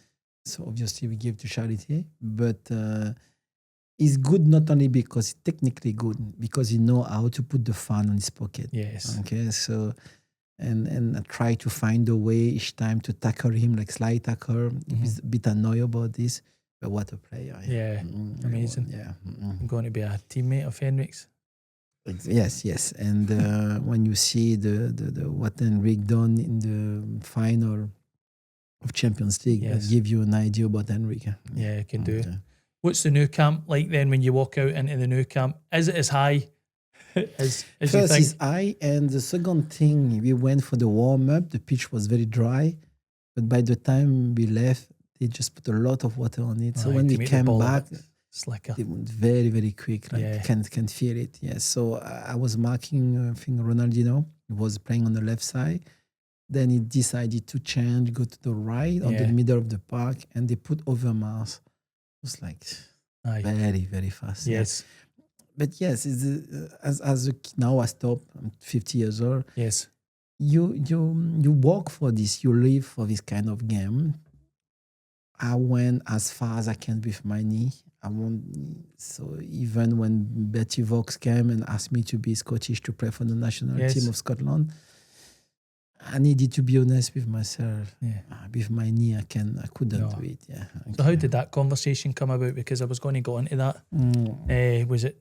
So obviously we give to charity. But he's good not only because he's technically good, because he know how to put the fan on his pocket. Yes. Okay. So and I try to find a way each time to tackle him, like slide tackle. He's a bit annoyed about this. But what a player. Yeah. Amazing. Yeah. I'm going to be a teammate of Henrik's. Yes. And when you see the what Henrik done in the final of Champions League, that give you an idea about Henrik. Yeah, it can do. What's the new camp like then when you walk out into the new camp? Is it as high as First you think? is high, and the second thing, we went for the warm-up. The pitch was very dry, but by the time we left, they just put a lot of water on it. So when we came back, slicker. It went very, very quick. Like can feel it. Yes. So I was marking, I think Ronaldinho. He was playing on the left side. Then he decided to change, go to the right, on the middle of the park, and they put Overmars. It was like very, very fast. Yes. But yes, it's, as a now I stop. I'm 50 years old. Yes. You work for this. You live for this kind of game. I went as far as I can with my knee. I want. So even when Betty Vaux came and asked me to be Scottish to play for the national Yes. team of Scotland, I needed to be honest with myself. Yeah. With my knee, I couldn't No. do it. Yeah. So how did that conversation come about? Because I was going to go into that.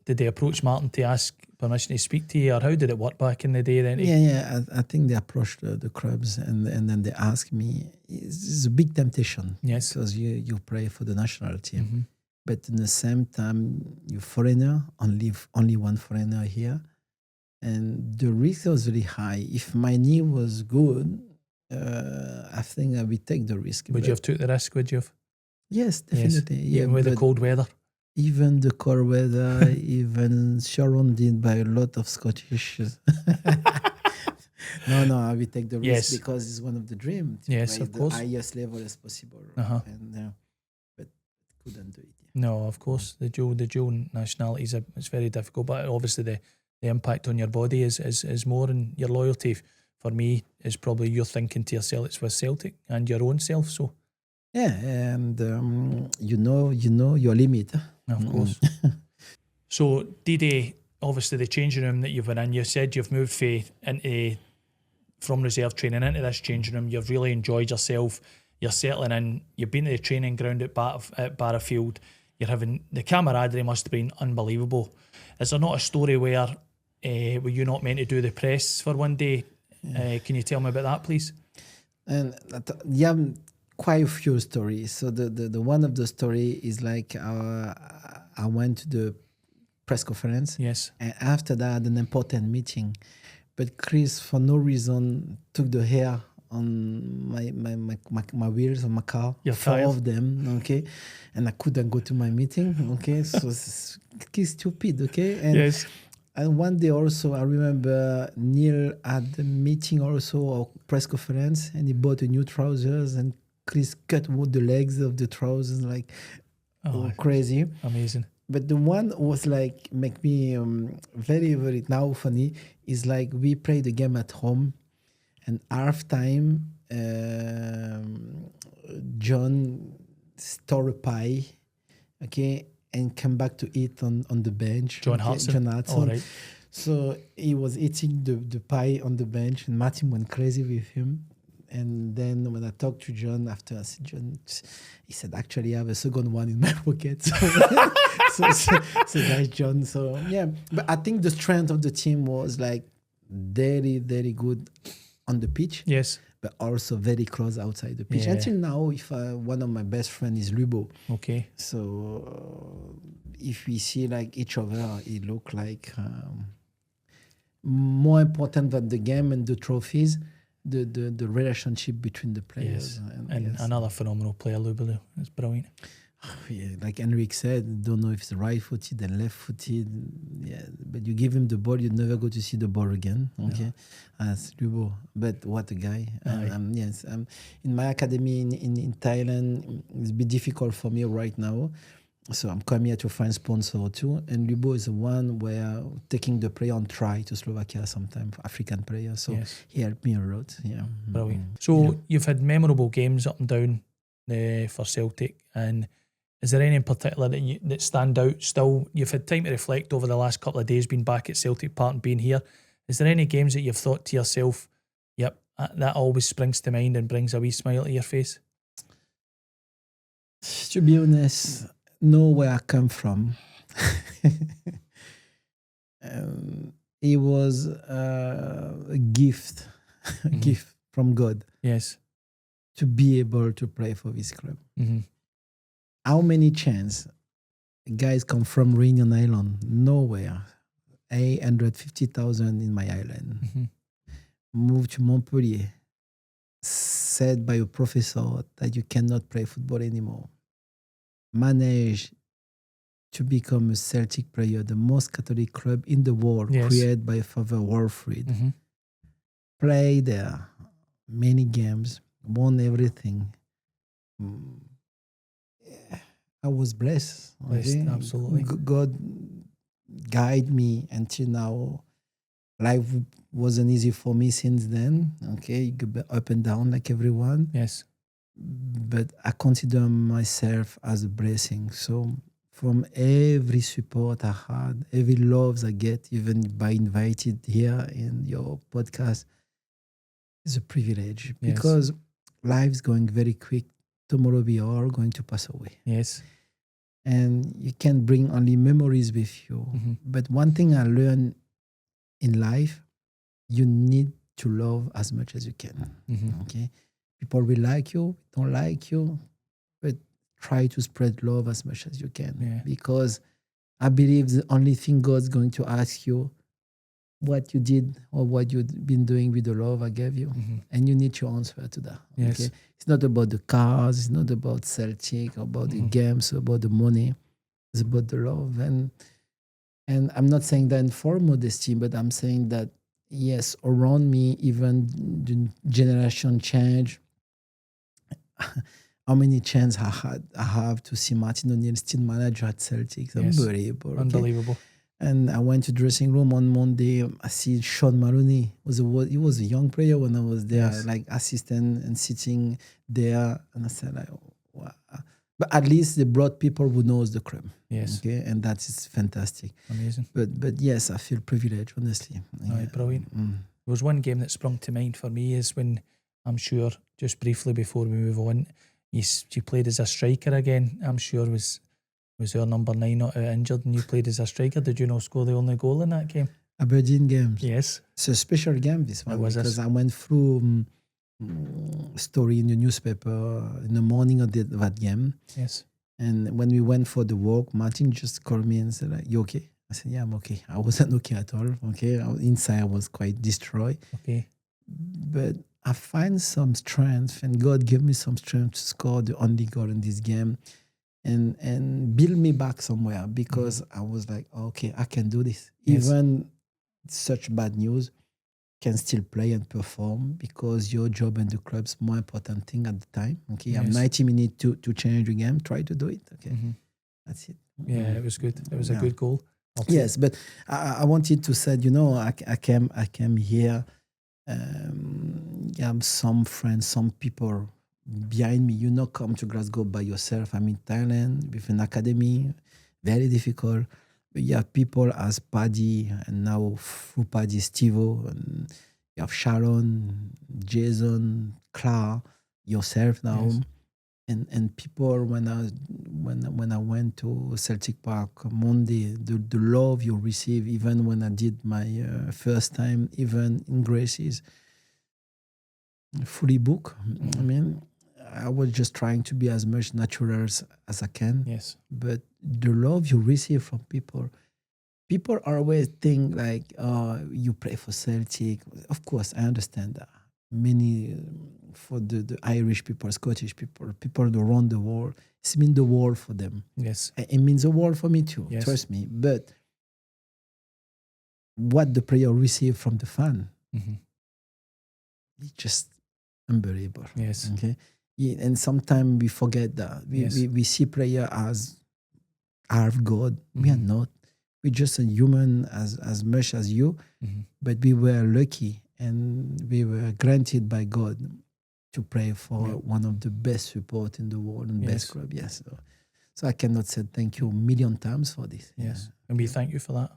Did they approach Martin to ask permission to speak to you, or how did it work back in the day then? Yeah. I think they approached the clubs and then they asked me. It's a big temptation. Yes. Because you play for the national team. Mm-hmm. But in the same time, you're foreigner, only one foreigner here. And the risk was very high. If my knee was good, I think I would take the risk. Would you have took the risk, would you have? Yes, definitely. Yes. Yeah, even with the cold weather? Even the cold weather, even surrounded by a lot of Scottish. No, I will take the risk because it's one of the dreams. Yes, of course. The highest level as possible. And, but couldn't do it. No, of course. The dual nationalities, it's very difficult. But obviously the impact on your body is more, and your loyalty for me is probably you're thinking to yourself it's with Celtic and your own self. So yeah, and you know your limit. Of course. So Didier, obviously the changing room that you've been in, you said you've moved from reserve training into this changing room. You've really enjoyed yourself. You're settling in. You've been to the training ground at Barrafield. You're having the camaraderie must have been unbelievable. Is there not a story where were you not meant to do the press for one day? Can you tell me about that, please? And quite a few stories. So the one of the story is like I went to the press conference. Yes. And after that, an important meeting. But Chris, for no reason, took the hair on my wheels of my car. You're four tired. of them, okay? And I couldn't go to my meeting, okay? So it's stupid, okay? And yes. And one day also, I remember Neil at the meeting also, or press conference, and he bought a new trousers, and Chris cut the legs of the trousers, like crazy. Amazing. But the one was like, make me very, very now funny, is like we played the game at home, and half time, John stole a pie, okay, and come back to eat on the bench. John Hudson. All right. So he was eating the pie on the bench, and Martin went crazy with him. And then when I talked to John after, I said, John, he said, actually, I have a second one in my pocket. So that's John. So, yeah. But I think the strength of the team was like very, very good on the pitch. Yes. But also very close outside the pitch. Yeah. Until now, if one of my best friends is Lubo. Okay. So if we see like each other, it look like more important than the game and the trophies, the relationship between the players. Yes. And another phenomenal player, Lubo. It's brilliant. Yeah, like Henrik said, don't know if it's right-footed and left-footed. Yeah, but you give him the ball, you never go to see the ball again. Okay, as Lubo. But what a guy! Yes, in my academy in Thailand, it's a bit difficult for me right now. So I'm coming here to find sponsor too. And Lubo is the one where taking the player on try to Slovakia sometimes, African player. So he helped me a lot. Yeah, brilliant. So you've had memorable games up and down for Celtic, and is there any in particular that stand out still? You've had time to reflect over the last couple of days, being back at Celtic Park and being here. Is there any games that you've thought to yourself, yep, that always springs to mind and brings a wee smile to your face? To be honest, know where I come from. It was a gift, a gift from God. Yes. To be able to play for this club. Mm-hmm. How many chance guys come from Reunion Island, nowhere, 850,000 in my island, move to Montpellier, said by a professor that you cannot play football anymore, manage to become a Celtic player, the most Catholic club in the world, created by Father Walfrid, play there, many games, won everything. I was blessed. Okay? Absolutely. God guided me until now. Life wasn't easy for me since then. Okay, you go up and down like everyone. Yes. But I consider myself as a blessing. So from every support I had, every loves I get, even by invited here in your podcast, is a privilege Yes. because life's going very quick. Tomorrow we are all going to pass away. Yes. And you can bring only memories with you. But one thing I learned in life, you need to love as much as you can. Okay? People will like you, don't like you, but try to spread love as much as you can. Because I believe the only thing God's going to ask you what you did or what you've been doing with the love I gave you. And you need to answer to that. Yes. Okay? It's not about the cars, it's not about Celtic, about the games, about the money. It's about the love. And I'm not saying that for modesty, but I'm saying that yes, around me, even the generation change. How many chances I have to see Martin O'Neill still manager at Celtic. It's unbelievable. Okay? Unbelievable. And I went to dressing room on Monday. I see Sean Maloney. He was a young player when I was there, like assistant and sitting there. And I said, like, wow. But at least they brought people who knows the club. Yes. Okay, and that is fantastic. Amazing. But yes, I feel privileged, honestly. Aye, brilliant. There was one game that sprung to mind for me is when, I'm sure, just briefly before we move on, you played as a striker again. I'm sure was our number 9 not injured and you played as a striker. Did you not score the only goal in that game? Aberdeen games. Yes. It's a special game, this one, because I I went through story in the newspaper in the morning of that game. Yes. And when we went for the walk, Martin just called me and said, like, you okay? I said, yeah, I'm okay. I wasn't okay at all. Okay. Inside, I was quite destroyed. Okay. But I find some strength, and God gave me some strength to score the only goal in this game and build me back somewhere, because I was like, okay, I can do this. Yes. Even such bad news, can still play and perform, because your job in the club's more important thing at the time. Okay, you have 90 minutes to change the game. Try to do it. Okay, that's it. Yeah, it was good. It was a good goal. Yes, but I wanted to say, I came here. You have some friends, some people behind me. You not come to Glasgow by yourself. I'm in Thailand with an academy, very difficult. But you have people as Paddy, and now through Paddy, Stevo, and you have Sharon, Jason, Clara, yourself now. Yes. And people, when I went to Celtic Park Monday, the love you receive, even when I did my first time, even in Graces, fully booked. I mean, I was just trying to be as much natural as I can. Yes. But the love you receive from people always think like, you play for Celtic. Of course, I understand that. Many, for the Irish people, Scottish people around the world, it's mean the world for them. Yes. It means the world for me too, Yes. trust me. But what the player receive from the fan, it's just unbelievable. Yes. Okay. Yeah, and sometimes we forget that. We see player as half God. We are not. We're just a human as much as you. But we were lucky and we were granted by God to play for one of the best support in the world and best club. Yes. So I cannot say thank you a million times for this. Yes. And we thank you for that.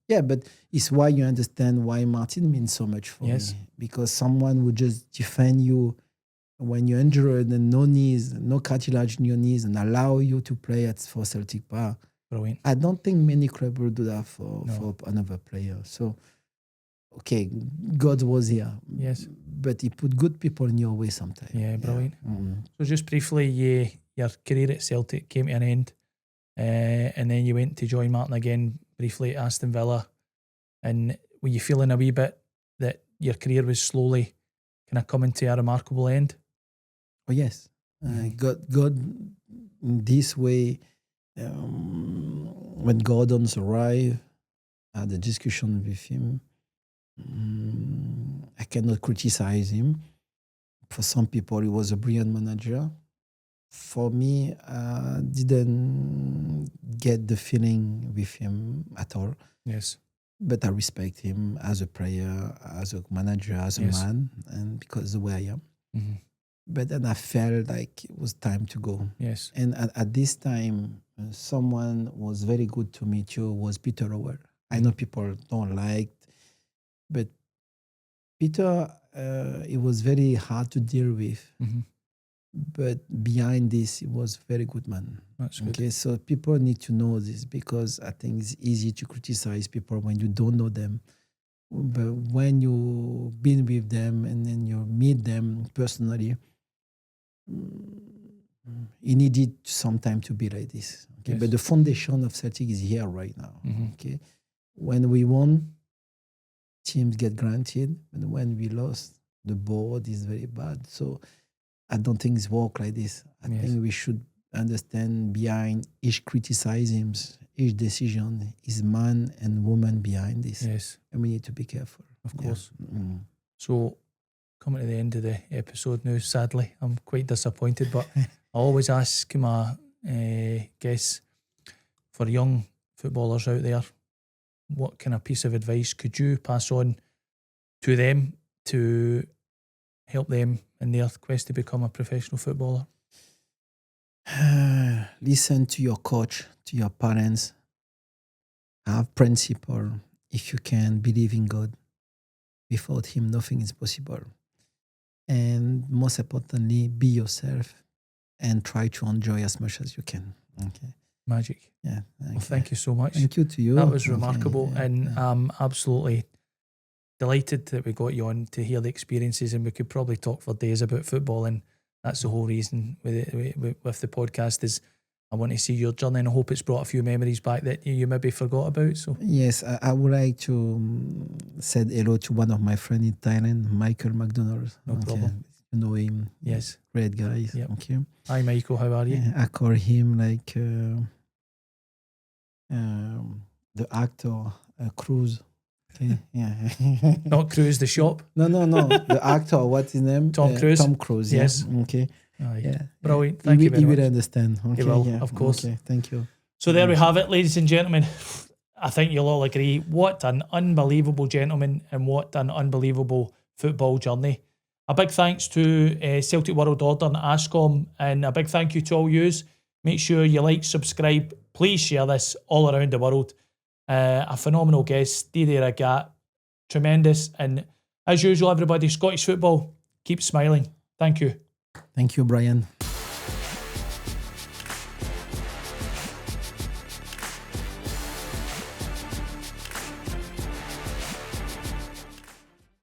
Yeah, but it's why you understand why Martin means so much for me. Because someone would just defend you when you're injured and no knees, no cartilage in your knees, and allow you to play for Celtic Park. Brilliant. I don't think many clubs will do that for another player. So, okay, God was here. Yes. But he put good people in your way sometimes. Yeah, brilliant. So just briefly, your career at Celtic came to an end, and then you went to join Martin again briefly at Aston Villa. And were you feeling a wee bit that your career was slowly kind of coming to a remarkable end? Oh, yes. God in this way, when Gordon's arrived, I had a discussion with him. I cannot criticize him. For some people, he was a brilliant manager. For me, I didn't get the feeling with him at all. Yes. But I respect him as a player, as a manager, as a man, and because the way I am. But then I felt like it was time to go. Yes. And at this time, someone was very good to me too was Peter Rower. I know people don't like, but Peter, it was very hard to deal with. But behind this, he was very good man. That's good. Okay, so people need to know this, because I think it's easy to criticize people when you don't know them. But when you've been with them and then you meet them personally, he needed some time to be like this. Okay, Yes. but the foundation of Celtic is here right now. Okay, when we won, teams get granted, and when we lost, the board is very bad. So I don't think it's work like this. I think we should understand behind each criticism, each decision, is man and woman behind this. Yes. And we need to be careful. Of course. So, coming to the end of the episode now, sadly, I'm quite disappointed, but I always ask my guests, for young footballers out there, what kind of piece of advice could you pass on to them to help them in their quest to become a professional footballer? Listen to your coach, to your parents. Have principle. If you can, believe in God. Without Him, nothing is possible. And most importantly, be yourself and try to enjoy as much as you can. Okay. Magic. Yeah. Well, thank you so much. Thank you to you. That was remarkable, and yeah. I'm absolutely delighted that we got you on to hear the experiences, and we could probably talk for days about football, and that's the whole reason with the podcast is I want to see your journey, and I hope it's brought a few memories back that you maybe forgot about. So yes, I would like to say hello to one of my friends in Thailand, Michael McDonald. No problem. You know him. Yes. Great guy. Yep. Okay. Hi Michael, how are you? I call him like the actor Cruz. Okay. Yeah. Not Cruise the shop. No. The actor, what's his name? Tom Cruise. Tom Cruise. Yeah. Yes. Okay. Aye. Yeah. Brilliant. Thank you very He much. will understand. Okay. He will, yeah. of course. Okay. Thank you. So there we have it, ladies and gentlemen. I think you'll all agree. What an unbelievable gentleman, and what an unbelievable football journey. A big thanks to Celtic World Order and ASCOM, and a big thank you to all yous. Make sure you like, subscribe. Please share this all around the world. A phenomenal guest, Didier Agathe. Tremendous. And as usual, everybody, Scottish football, keep smiling. Thank you. Thank you, Brian.